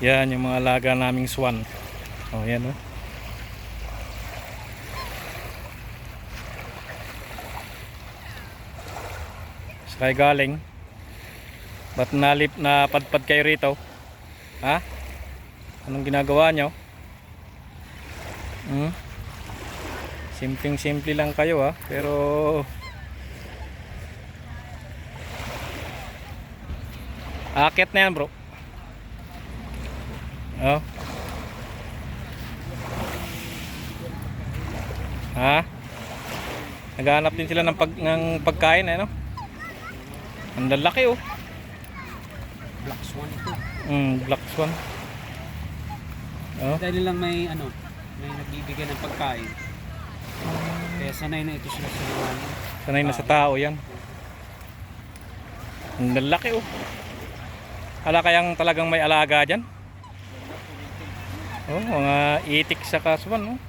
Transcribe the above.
Yan yung mga alaga naming swan. Oh, yan oh. Saan galing? Ba't napadpad kayo rito? Ha? Anong ginagawa nyo? Simpleng-simple lang kayo ha. Pero akit na yan bro. Oh. Ha? Naghahanap din sila ng pagkain eh no? Ang lalaki oh. Black swan ito. Black swan. Oh. Dahil lang may nagbibigay ng pagkain. Kaya sanay na ito sila sa liwanag. Sanay na sa tao yan. Ang lalaki oh. Hala kayang talagang may alaga dyan. Oh, mga itik sa kaswan oh.